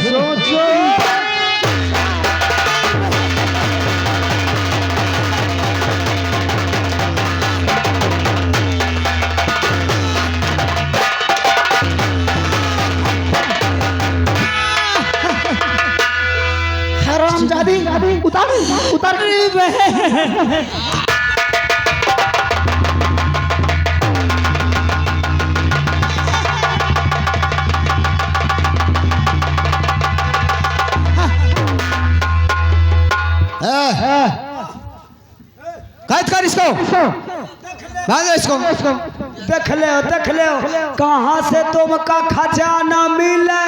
सोचो हरामजादी उतार उतार कैद कर इसको, बांध इसको। देख ले कहाँ से तुमका खजाना मिले।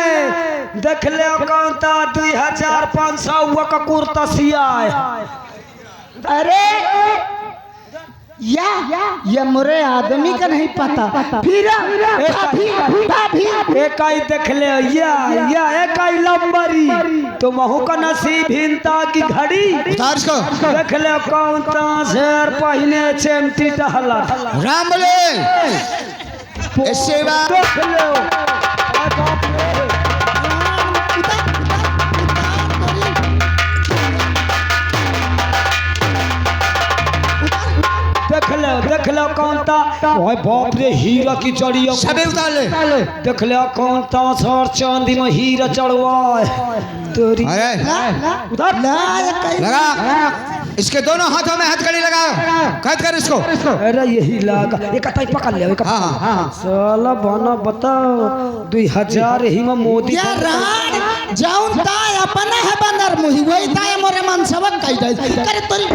देख ले कौन ता 2500 का कुर्ता सिया। अरे या मोरे आदमी का नहीं पता। फिर एक आई देख ले या एक आई लंबरी तो महू का नसीब हिंता की घड़ी। उतार इसको। देख ले कौन ता शेर पहने चमटी टहला। राम बोले सेवा। देख ले देख लो कौन ता ओए बाप रे हीरा की चढ़िया सबे उतार ले। देख लो कौन ता सर चांदी में हीरा चढ़वाए तेरी। अरे उधर लगा इसके दोनों हाथों में हथकड़ी लगाओ। कैद कर इसको। अरे यही लगा एक कटाई पकड़ ले। हाँ साला बना बताओ 2000 ही में मोदी जाऊं ताय अपना है बंदर मुही वही ताय मोरे मन सबक कह जाए करे तोरी।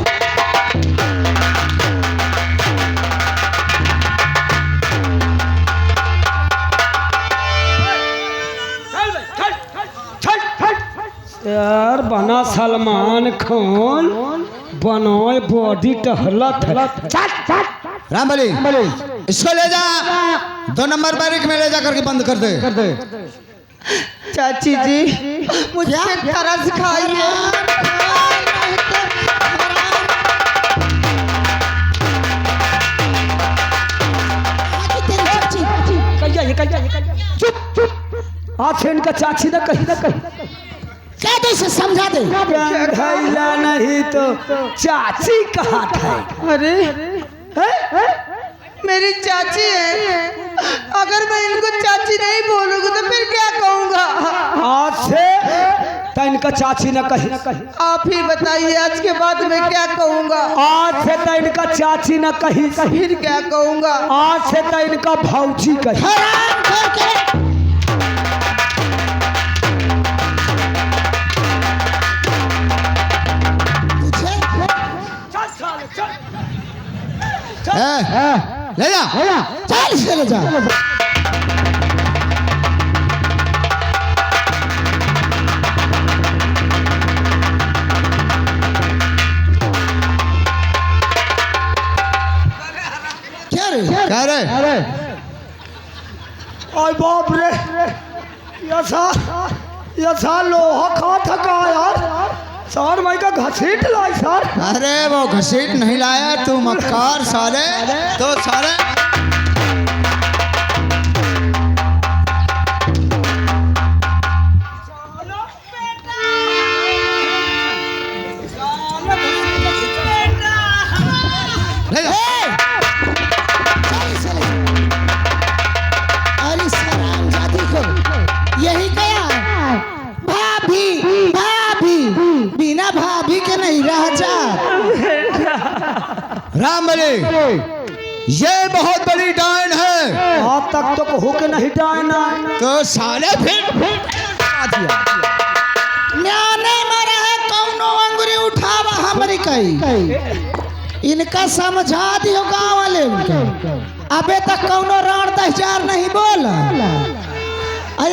यार बना सलमान खान बनाए बॉडी टहला था। राम बली इसको ले जा 2 नंबर बैरिक में ले जा करके बंद कर दे। चाची जी मुझे तरस खाइए। चुप आज इनका चाची ना कहीं क्या दे से समझा दे। घैला नहीं तो चाची कहा था। अरे मेरी चाची है। अगर मैं इनको चाची नहीं बोलूंगी तो फिर क्या कहूँगा। आज से तो इनका चाची न कही। आप ही बताइए आज के बाद मैं क्या कहूँगा। आज से तो इनका चाची न कही। फिर क्या कहूँगा। आज से तो इनका भौजी कही। ले जा चल चले जा। क्या रे ओए बाप रे यसा लोहा खा थका यार। सर मैं का घसीट लाई सर। अरे वो घसीट नहीं लाया तू मक्कार साले। तो साले अरे सराम जाती को यही कया भाभी बिना भाभी के नहीं रह जा। राम बली ये बहुत बड़ी डायन है। आज तक तो हुक नहीं डायना तो साले फिर म्याने मरा है कौनो अंगुरी उठावा हमारी कई। इनका समझा दियो गाँव वाले उनका। अबे तक कौनो राण 10,000 नहीं बोला।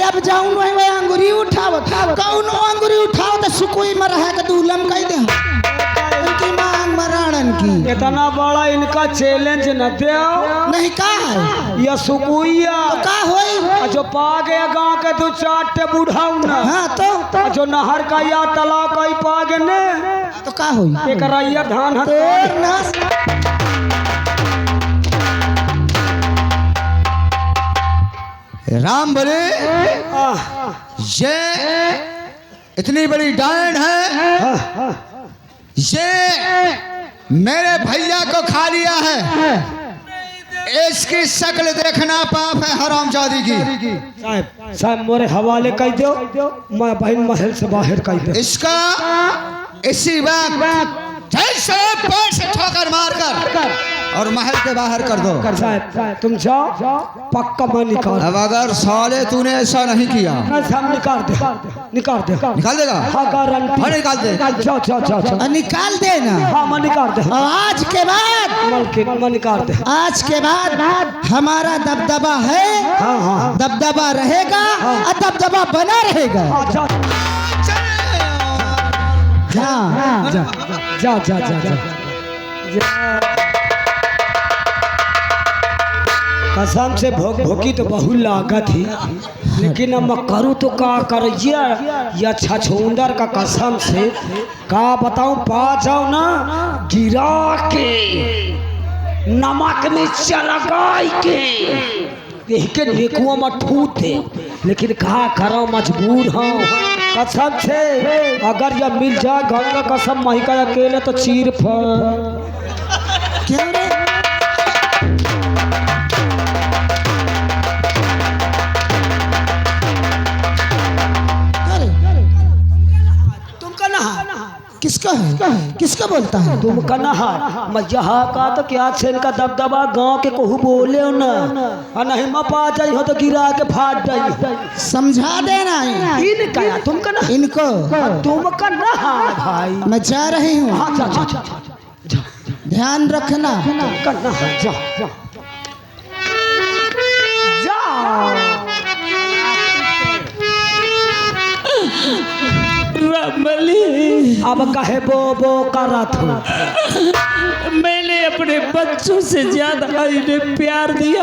अब जाऊं नहीं वही अंगुरी उठाव कौनो अंगुरी उठाव तो सुकोई मरा है का दूलम कह दे। उनकी मांग मराणन की इतना बड़ा इनका चैलेंज न दे नहीं का है या सुकुइया तो का होई। जो पा गया गांव के 2-4 बुढ़ाऊ ना। हाँ तो जो नहर का या तालाब का ही पा गए ने तो का होई। एक रैया धान तो ना राम बोले ये इतनी बड़ी डायन है, ये मेरे भैया को खा लिया है, इसकी शक्ल देखना पाप है हरामजादी की। साहब मोरे हवाले कर दो, मैं बहन महल से बाहर कर दो। इसका इसी वक्त जैसे पेट से ठोकर मारकर और महल के बाहर कर दो। साहब तुम जाओ, पक्का मैं निकाल। अब अगर साले तूने ऐसा नहीं किया, हम निकाल दे, निकाल दे, निकाल देगा? हाँ गारंटी। हाँ निकाल दे। जाओ जाओ जाओ जाओ, निकाल देना। हाँ मैं निकाल दे। और आज के बाद मैं निकाल दे। आज के बाद हमारा दबदबा है, हाँ हाँ दबदबा रहेगा और दबदबा बना रहेगा। जा हाँ जा जा जा जा जा। कसम से भोगी तो बहुत लागत थी, लेकिन अब मैं करूँ तो का करिए, या छछूंदर का कसम से का बताऊँ, पा जाओ ना गिरा के नमक में चलगाई के नेकुआ में ठूटे, लेकिन कहा करो मजबूर हूँ। कसम से अगर यह मिल जाए गंगा कसम मही का अकेले तो चीर फल। क्या रे? किसका है? किसका बोलता है? तुम कना मैं यहाँ का तो क्या छेन का दबदबा गांव के कहू बोले हो ना, और नहीं मैं पा जाई हो तो गिरा के फाट जाई। समझा देना इनका तुम कना, इनको तुम कना भाई। मैं जा रही हूँ, हाँ जा जा जा जा, ध्यान रखना। कना जा जा जा। रामबली, अब कहे बो करा था। मैंने अपने बच्चों से ज्यादा इन्हें प्यार दिया,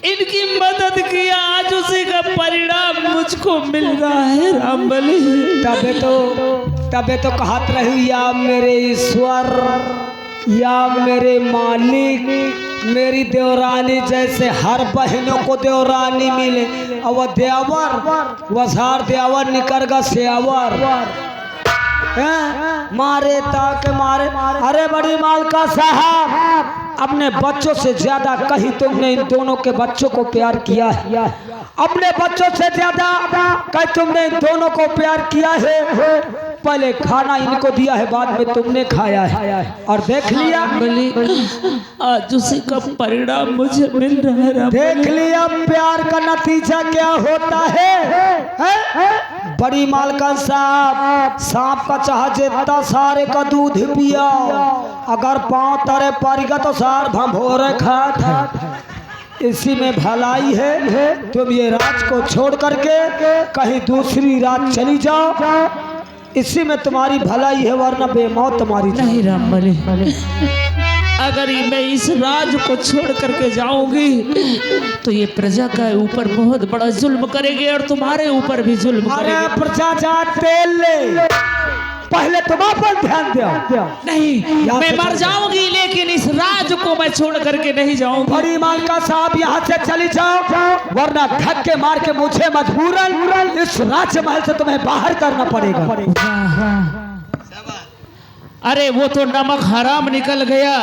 इनकी मदद किया, आज उसी का परिणाम मुझको मिल रहा है। रामबली, तबे तो कहत रही, या मेरे ईश्वर, या मेरे मालिक, मेरी देवरानी जैसे हर बहनों को देवरानी मिले, और वह देवर वसार देवर निकर गा सेवर मारे ताके मारे। अरे बड़ी मालका साहब, अपने बच्चों से ज्यादा कहीं तुमने इन दोनों के बच्चों को प्यार किया है, अपने बच्चों से ज्यादा कहीं तुमने इन दोनों को प्यार किया है। पहले खाना इनको दिया है, बाद में तुमने खाया है, और देख लिया आज उसी का परिणाम मुझे मिल रहा है। देख लिया प्यार का नतीजा क्या होता है? बड़ी मालकन साहब, सांप का चाह जितना सारे का दूध पिया, अगर पांव तरे पड़ेगा तो सार भंभोरे खात है। इसी में भलाई है। तुम ये राज को छोड़ करके कहीं दूसरी राज चली जाओ, इसी में तुम्हारी भलाई है, वरना बेमौत तुम्हारी नहीं। रामबली, अगर मैं इस राज को छोड़ करके जाऊंगी तो ये प्रजा का ऊपर बहुत बड़ा जुल्म करेंगे, और तुम्हारे ऊपर भी जुल्म अरे करेंगे। प्रजा जा तेल ले, पहले तुम पर ध्यान दो। नहीं, मैं मर जाऊंगी, लेकिन इस राज को मैं छोड़ करके नहीं जाऊंगी। बड़ी मालका साहब, यहाँ से चली जाओ, वरना धक्के मार के मुझे मजबूरन इस राजमहल से तुम्हें बाहर करना पड़ेगा। अरे वो तो नमक हराम निकल गया,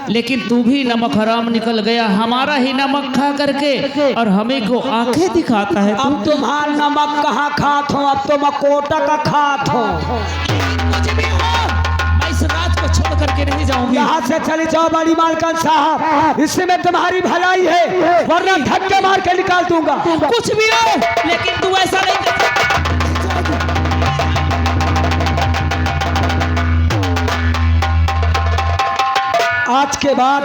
लेकिन तू भी नमक हराम निकल गया, हमारा ही नमक खा करके, और हमें को आंखें दिखाता है। अब तुम्हारा नमक कहाँ खात हो, अब तो मकोटा का खात हो। कुछ भी हो, मैं इस राज को छोड़ करके नहीं जाऊंगी। यहाँ से चली जाओ बड़ी मालकन साहब, इसमें तुम्हारी भलाई है, वरना धक्के मार के निकाल दूंगा। कुछ भी हो, लेकिन तू ऐसा नहीं कर सकता। आज के बाद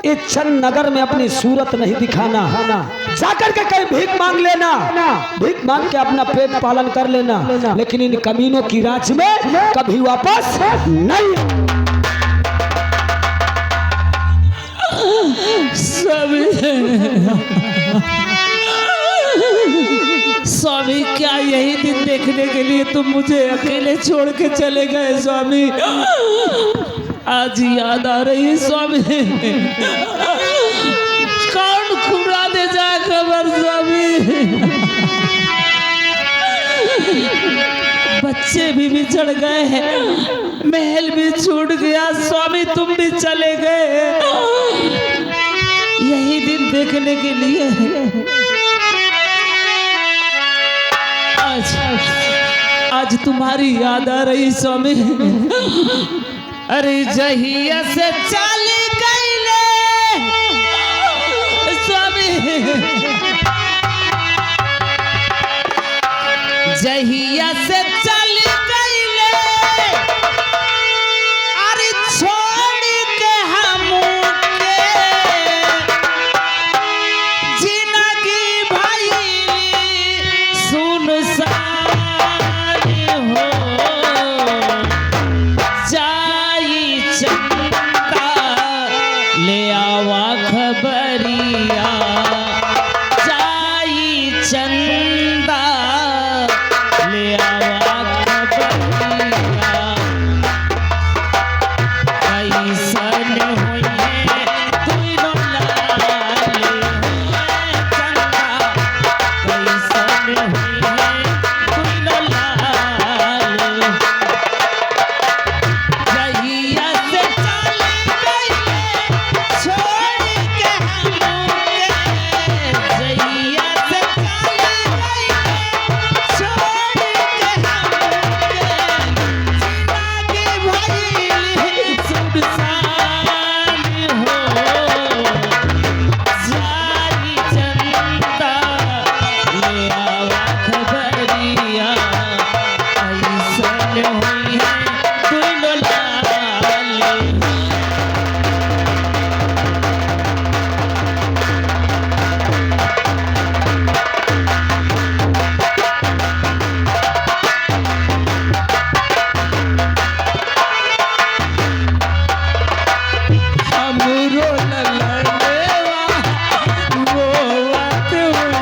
इस चंद नगर में अपनी सूरत नहीं दिखाना, जाकर के कहीं भीख मांग लेना, भीख मांग के अपना पेट पालन कर लेना, लेकिन इन कमीनों की राज में कभी वापस नहीं। स्वामी, क्या यही दिन देखने के लिए तुम मुझे अकेले छोड़ के चले गए? स्वामी, आज याद आ रही है स्वामी। बच्चे भी बिछड़ गए हैं, महल भी छूट गया, स्वामी तुम भी चले गए। यही दिन देखने के लिए आज तुम्हारी याद आ रही स्वामी। अरे जहिया से चली गई स्वामी, जहिया से चली गई अरे छोड़ के हमके जिंदगी भाई सुनसान हो जाई चंदा ले आवा खबरिया, जाई चंदा ले आवा खबरिया। कैसन होई है दुनो लाल चंदा, कैसन होई है दुनो लाल। जहिया से चली गई छोड़ के हमके, जहिया से चली गई छोड़ के हमके जिंदगी भइली सुनसान हो जाई चंदा ले आवा खबरिया। कैसन होई है दुनो लाल। हमरो ललनेवा वो बात हुई।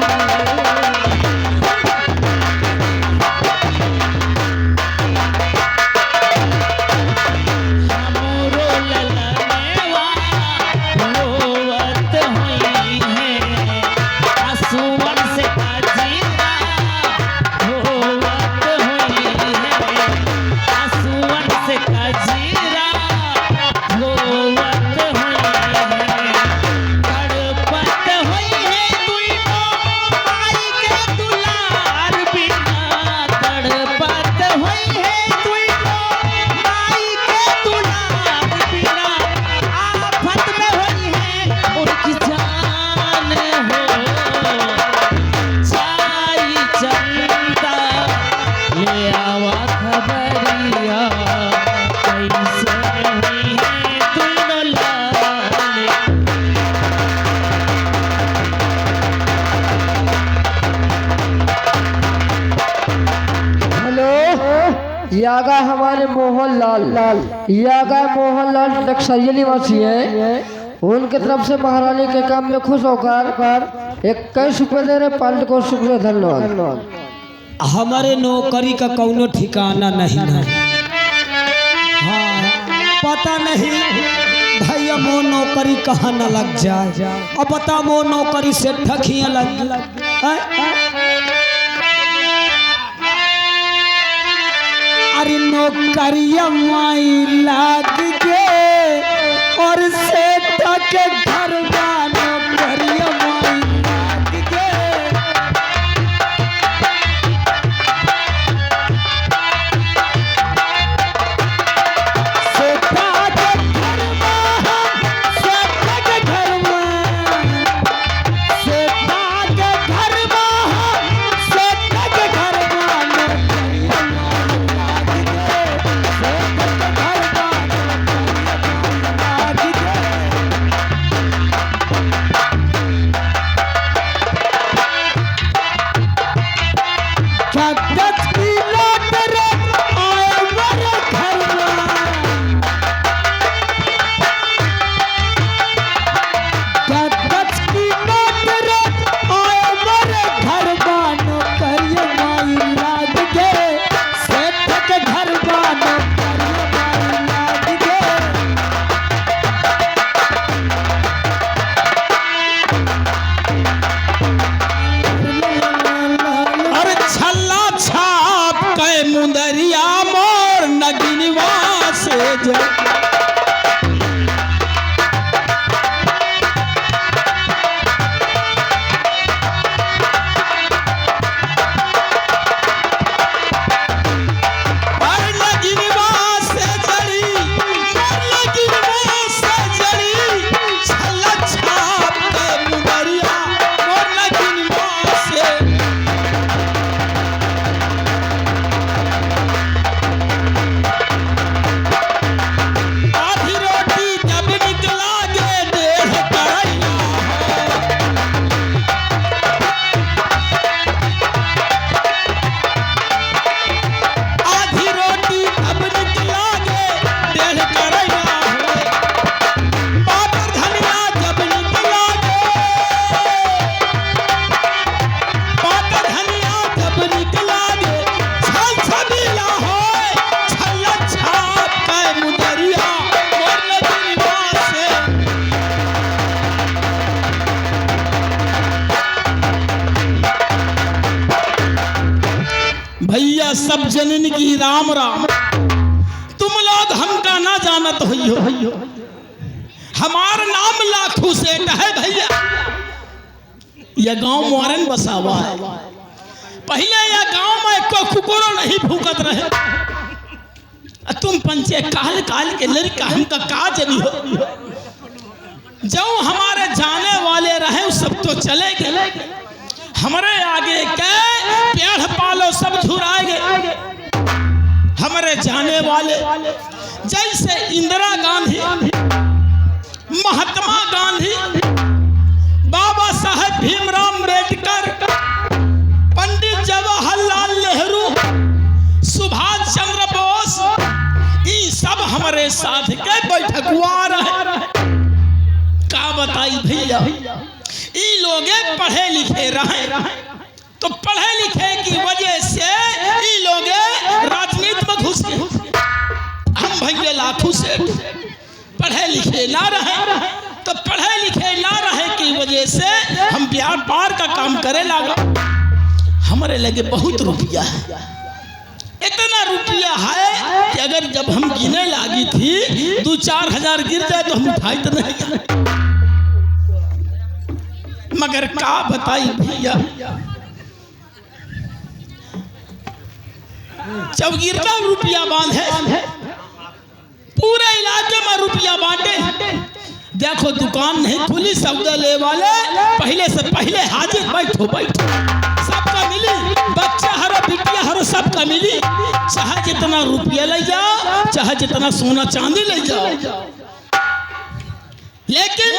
हमरो ललनेवा रोवत हुई है, आंसुअन से काजीरा रोवत हुई है, आंसुअन से काजीरा रोवत हुई है। तड़पत हुई है दुइनो माई के दुलार बिना, तड़पत हुई है दुइनो माई के दुलार बिना। आफत में हुई है उनकी जान हो जाई चंदा ले आवा खबरिया। कैसे हुई है दुनो लाल। हेलो, यागा हमारे मोहनलाल, यागा मोहनलाल टक्सरिया निवासी हैं। उनके तरफ से महारानी के काम में खुश होकर 21 रुपये दे रहे पालित को शुक्र धन्यवाद। हमारे नौकरी का कौनो ठिकाना नहीं है। हाँ, पता नहीं भैया मो नौकरी कहाँ न लग जाए। अब बता मो नौकरी से ठकियाँ लग अरे नौकरिया माई लाग गे और से ठके घर का नौकरिया माई लाग गे। जननी की राम राम। तुम लोग हमका ना जानत हो, हमारा नाम लाखू सेठ है भैया। यह गांव मोरन बसा हुआ है। पहले यह गांव में कोई कुकुरो नहीं भूकत रहे। तुम पंचे काल काल के लड़का हमका का जनी हो। जो हमारे जाने वाले रहे सब तो चले गए, हमारे आगे के पेड़ पालो सब झुराए गए। हमारे जाने वाले जैसे इंदिरा गांधी, महात्मा गांधी, बाबा साहेब भीमराव अम्बेडकर, पंडित जवाहरलाल नेहरू, सुभाष चंद्र बोस, ये सब हमारे साथ के बैठकुआ रहे। का बताई भैया, ये लोग पढ़े लिखे रहे, तो पढ़े लिखे की वजह से ये लोग राजनीति में घुस गए। हम भैया लाखू सेठ पढ़े लिखे ना रहे, तो पढ़े लिखे ना रहे की वजह से हम व्यापार का काम करे लगा। हमारे लगे बहुत रुपया है, इतना रुपया है कि अगर जब हम गिने लगी थी 2-4 हजार गिर जाए तो हम उठाई तो नहीं। मगर का बताई भैया, जब गिरता रुपया बांधे, पूरे इलाके में रुपया बांटे। देखो दुकान नहीं खुली, सौदा ले वाले पहले से पहले हाजिर, बैठो बैठो, सबका मिली, बच्चा हरो बिटिया हरो सबका मिली। चाहे जितना रुपया ले जाओ, चाहे जितना सोना चांदी ले जाओ। लेकिन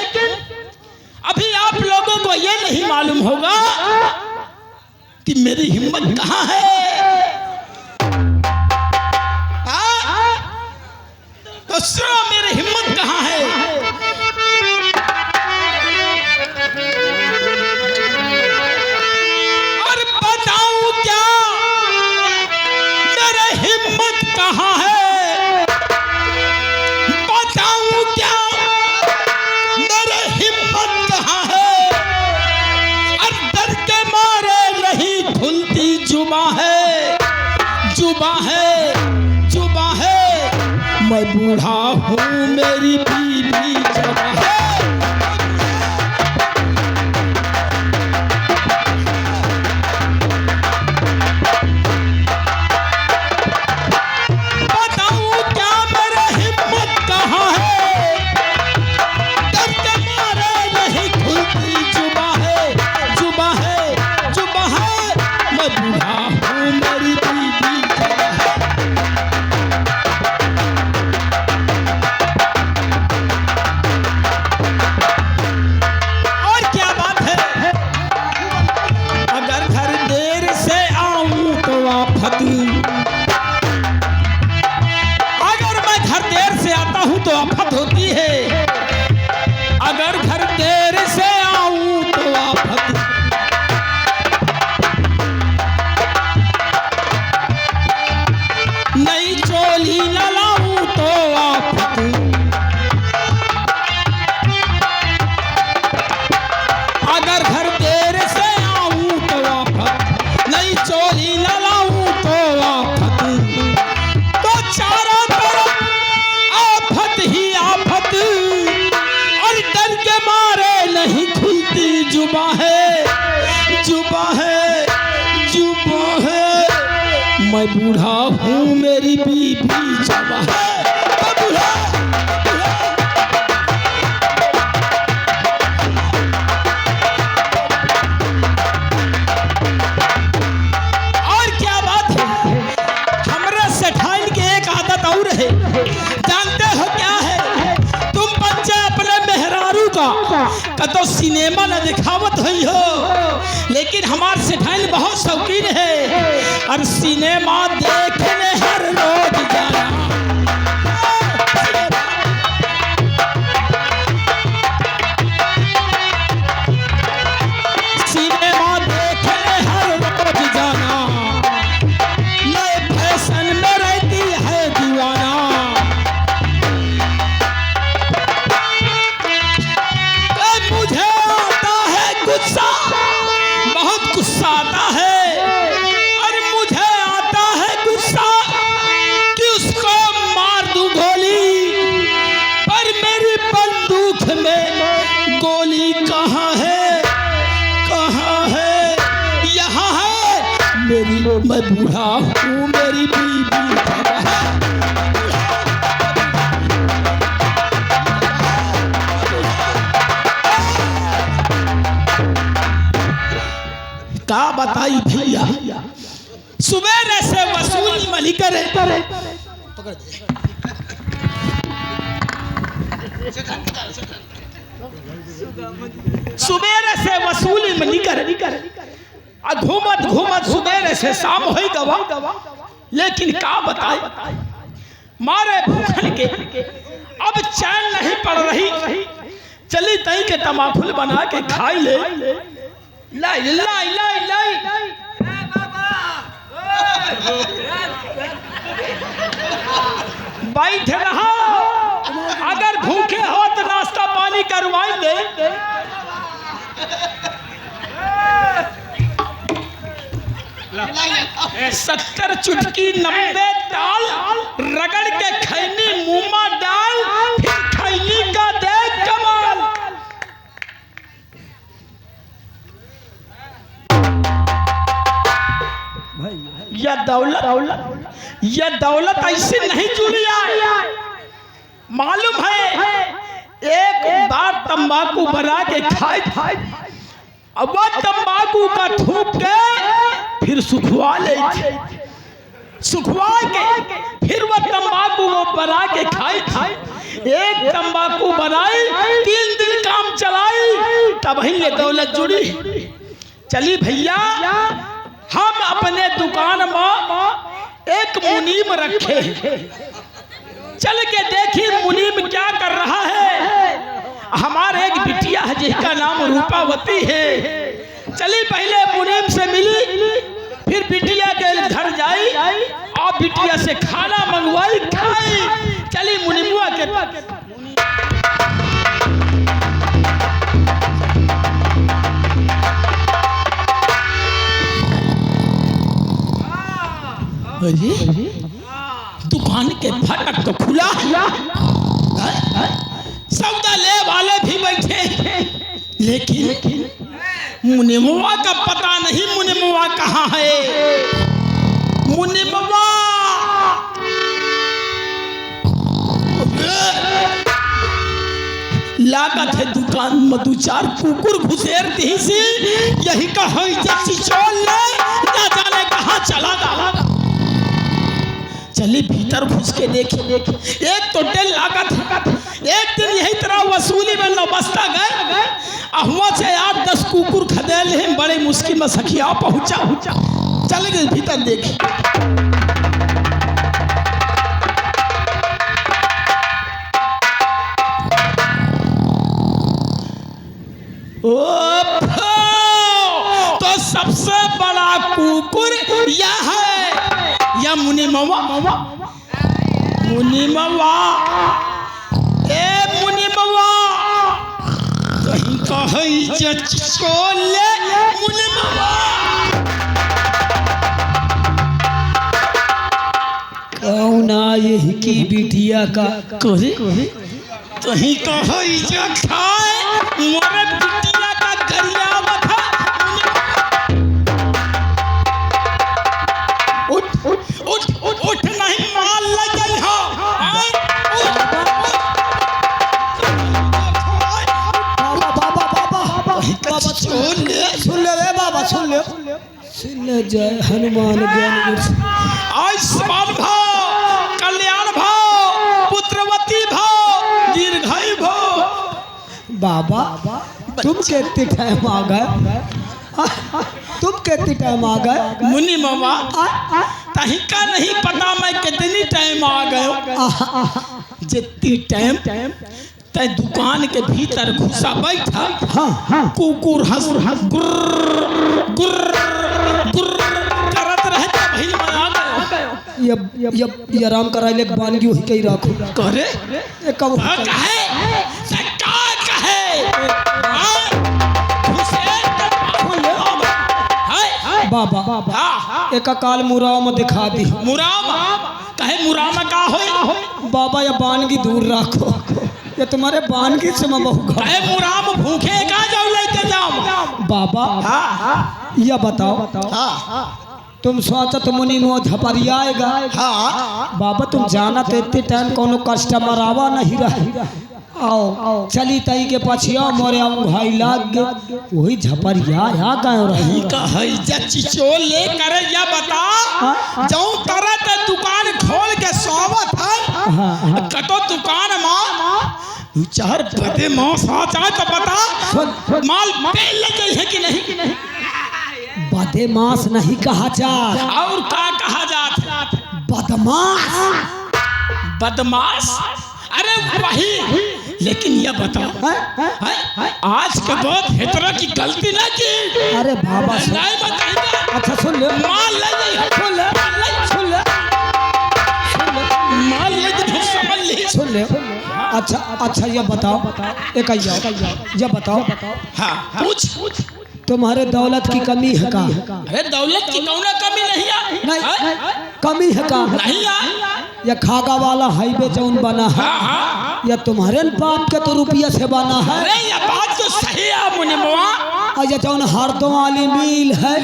अभी आप लोगों को ये नहीं मालूम होगा कि मेरी हिम्मत कहाँ है। तो सुनो मेरी हिम्मत कहाँ है। और बताऊं क्या मेरी हिम्मत कहाँ है, बताऊं क्या मेरी हिम्मत कहाँ है। और डर के मारे नहीं खुलती जुबां है, जुबां है, जुबां है। मैं बूढ़ा हूँ मेरी बीवी जवान है। बताऊँ क्या मेरी हिम्मत कहाँ है, डर के मारे नहीं खुलती जुबां है, जुबां है, जुबां है। मैं बूढ़ा हूँ मेरी बीवी जवान है। अगर मैं घर देर से आता हूं तो आफत होती है, अगर घर देर से आऊं तो आफत। नई चोली न लाऊं तो आफत, अगर घर देर से आऊं तो आफत, नई चोली न लाऊं तो आफत। तो चारों तरफ आफत ही आफत, और डर के मारे नहीं खुलती जुबां है, जुबां है, जुबां है। मैं बूढ़ा हूँ मेरी बीवी जवान है। मैं बूढ़ा, जानते हो क्या है, तुम बच्चे अपने मेहरारू का तो सिनेमा न दिखावत हुई हो, लेकिन हमारे सेठाइन बहुत शौकीन है और सिनेमा देखने हर रोज जाना। सिनेमा देखने हर रोज जाना, ये फैशन में रहती है दीवाना। मुझे आता है गुस्सा, बहुत गुस्सा आता है, और मुझे आता है गुस्सा। मैं बूढ़ा हूँ मेरी बीवी का बताई भैया सुबह से वसूली मली करे सुबह से वसूली मली करे घूमत घूमत सुबह से शाम हो गवा लेकिन का बताए मारे भूखन के अब चैन नहीं पड़ रही चली तई के तमाकुल बना के खाई ले लाई लाई लाई लाई बैठ रहा अगर भूखे हो तो नाश्ता पानी करवाएंगे सत्तर चुटकी 90 दाल रगड़ के खैनी मुंह डाल फिर खैनी का दे कमाल यह दौलत ऐसे नहीं जुड़ी मालूम है एक बार तंबाकू बना के खाए अब वो तंबाकू का थूक के फिर सुखवा ले सुखवा के फिर वो तंबाकू वो बना के खाए एक तंबाकू बनाई 3 दिन काम चलाई तब ही ये दौलत जुड़ी चली भैया हम अपने दुकान में एक मुनीम रखे चल के देखिए मुनीम क्या कर रहा है हमारे एक बिटिया है जिसका नाम रूपावती है चली पहले मुनीम से मिली फिर बिटिया के घर जाई और बिटिया से खाना मंगवाई खाई चली मुनीमुआ के दुकान के फाटक तो खुला सौदा ले वाले भी बैठे लेकिन मुनीमुआ का पता नहीं मुनीमुआ कहाँ है मुनीमुआ लागत है दुकान में 2-4 कुकुर घुसेर दी सी यही कहा चोल ले ना जाने कहाँ चला गया चली भीतर घुस के देखे एक तो डेल लागत एक दिन यही तरह वसूली में नौबस्ता गए अहुआ से 8-10 कुकुर खदेल हैं बड़े मुश्किल में सखिया पहुंचा चल गए भीतर देखे तो सबसे बड़ा कुकुर यह है या मुनीमवा ए मुनीमवा कहीं कहीं चोले मुनीमवा कौन यही की बिटिया का कहीं कहीं खाए मोरे बिटिया का गरिया बता उठ नहीं माल लग हो सुन ले बाबा सुन ले जय हनुमान ज्ञान आयुष्मान भाव कल्याण भाव पुत्रवती भाव दीर्घायु भाव बाबा तुम कितने टाइम आ गए मुनि मामा तही का नहीं पता मैं कितनी टाइम आ गए जितनी टाइम तय दुकान के भीतर घुसा बैठा कुकुर हंस गुर्र गुर्र गुर्र करत रहता भाई मैं आ गया ये आराम कराइले बानगी होई कई राखो करे कब कहे सरकार कहे बाबा एक काल मुराम दिखा दी मुराम कहे मुराम का होई बाबा ये बानगी दूर रखो ये तुम्हारे बानगी से मैं बहु कहे मुराम भूखे का जाओ लेके जाओ बाबा ये बताओ तुम सोचत मुनि मो झपरियाएगा। हाँ बाबा तुम जाना तो इतने टाइम कोनो कस्टमर आवा नहीं रहा। आओ चली तई के पछिया मोरे भाई लाग गए वही झपरिया आ गए रही। कहिजा चिचोल ले करे या बता जाऊं तरह ते दुकान खोल के सोवत है कतो दुकान मां चार बदे मांस आ जाए तो बता माल पेल ले गई है कि नहीं? बदे मांस नहीं कहा जा और क्या कहा जात? बदमाश। बदमाश? अरे वही। लेकिन ये बताओ आज के बाद हेतरा की गलती ना की। अरे बाबा सुन। नहीं बताइए। अच्छा सुन ले माल ले गई। सुन ले सुन ले माल ले गई समझ ली। सुन ले। अच्छा अच्छा ये बताओ एक ये बताओ हाँ पूछ। तुम्हारे दौलत की कमी है का? अरे दौलत की कौन कमी नहीं है? नहीं कमी है का? नहीं है। या खागा वाला हाईवे जौन बना है या तुम्हारे बाप के तो रुपया से बना है? अरे ये बात तो सही है मुनिमवा। और ये जौन हरदों वाली मिल है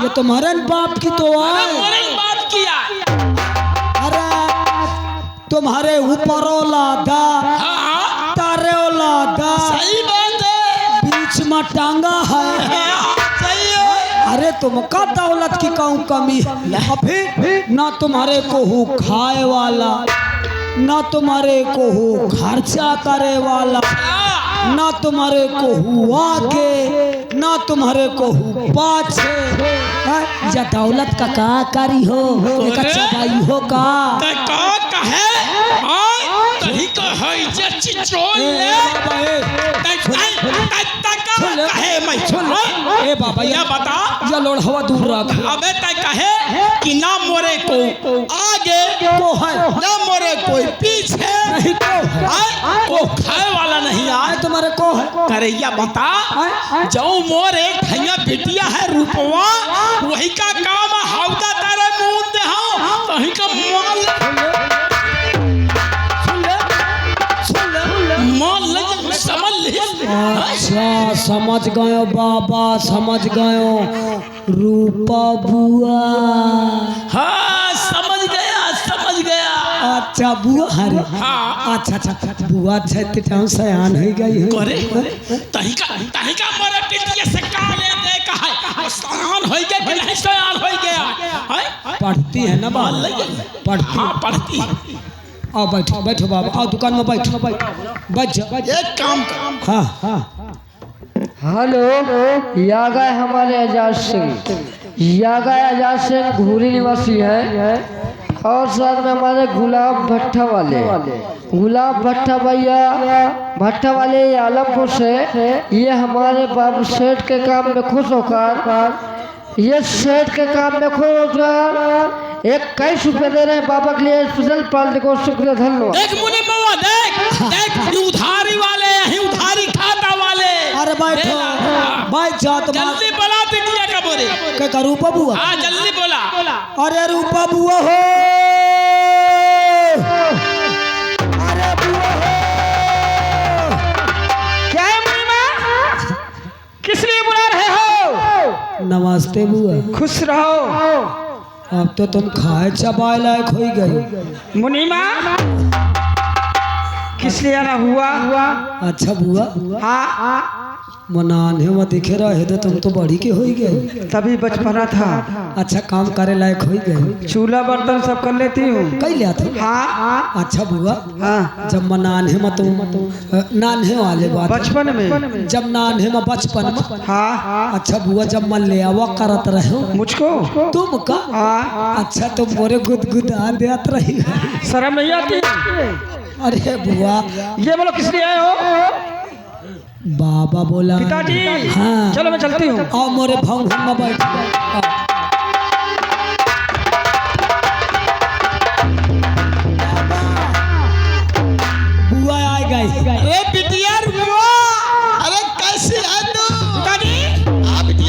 ये तुम्हारे बाप की तो है। बात किया। अरे तुम्हारे ऊपरों लादा तारे लादा सही बात है। बीच में टांगा है। सही है। अरे तुमका दौलत की कहूँ कमी है अभी ना तुम्हारे को हो खाए वाला ना तुम्हारे को हो खर्चा करे वाला ना तुम्हारे को हुआ के ना तुम्हारे को हु पाछे। या दौलत का करी हो एक चबाई हो का ते का कहे तही कहे जे चिचोल ले ते कहे मैं सुन ए बाबा ये बता या लोढ़वा दूर रख। अबे ते कहे कि ना मोरे को आगे को है ना मोरे कोई पीछे नहीं को खाए वाला नहीं आए तुम्हारे को है करैया बता जो मोरे भैया बिटिया है रूपवा वही का काम हौदा तारे मुंह दे हो तही का माल ले समझ ले। अच्छा समझ गयो बाबा समझ गयो रूपा बुआ। हाँ समझ गया। अच्छा बुआ हरे हाँ। अच्छा अच्छा बुआ अच्छा इतने टाइम सयान हो गई है। करे तही का मोरे बिटिया से का ले दे कहे सयान हो गया कि नहीं सयान हो गया? पढ़ती है ना बाल पढ़ती। हाँ पढ़ती है। आओ बैठो बैठो बाबा आओ दुकान में बैठो बैठ जाओ। एक काम कर। हाँ हाँ हेलो यहाँ गए हमारे आजाद सिंह घूरी निवासी है और साथ में हमारे गुलाब भट्टा वाले आलमपुर से ये हमारे बाबू सेठ के काम में खुश होकर ये सेठ के काम में खुश होकर 21 रुपये दे रहे हैं बाबा के लिए स्पेशल पार्टी को शुक्रिया धन्यवाद। देख मुनि बाबा देख उधारी वाले यही उधारी खाता वाले। अरे बैठो बैठ जाओ तुम जल्दी बोला बिटिया का बोले क्या का रूपा बुआ? हाँ जल्दी बोला। अरे रूपा बुआ हो अरे बुआ हो क्या है मुनि माँ? किस लिए बुला रहे हो? नमस्ते बुआ। खुश रहो। अब तो तुम खाए चबाए लायक हो गई। मुनि माँ किस लिए आना हुआ? अच्छा बुआ हाँ मनाने में दिखे रहे तो तुम तो बड़ी के हो गए। तभी बचपना था। अच्छा काम करे लायक हो गए। चूल्हा बर्तन सब कर लेती हूँ। कई लिया था? हाँ अच्छा बुआ हाँ जब मैं नान्हे में तुम नान्हे वाले बात बचपन में जब नान्हे में बचपन में हाँ अच्छा बुआ जब मैं ले आवा करत रहे मुझको तुम का हाँ अच्छा तुम मोरे गुदगुदा देत रही है। शर्म नहीं आती? अरे बुआ ये बोलो किस लिए आए हो? बाबा बोला पिताजी हाँ चलो मैं चलती हूँ। आओ मोरे भाव में बैठ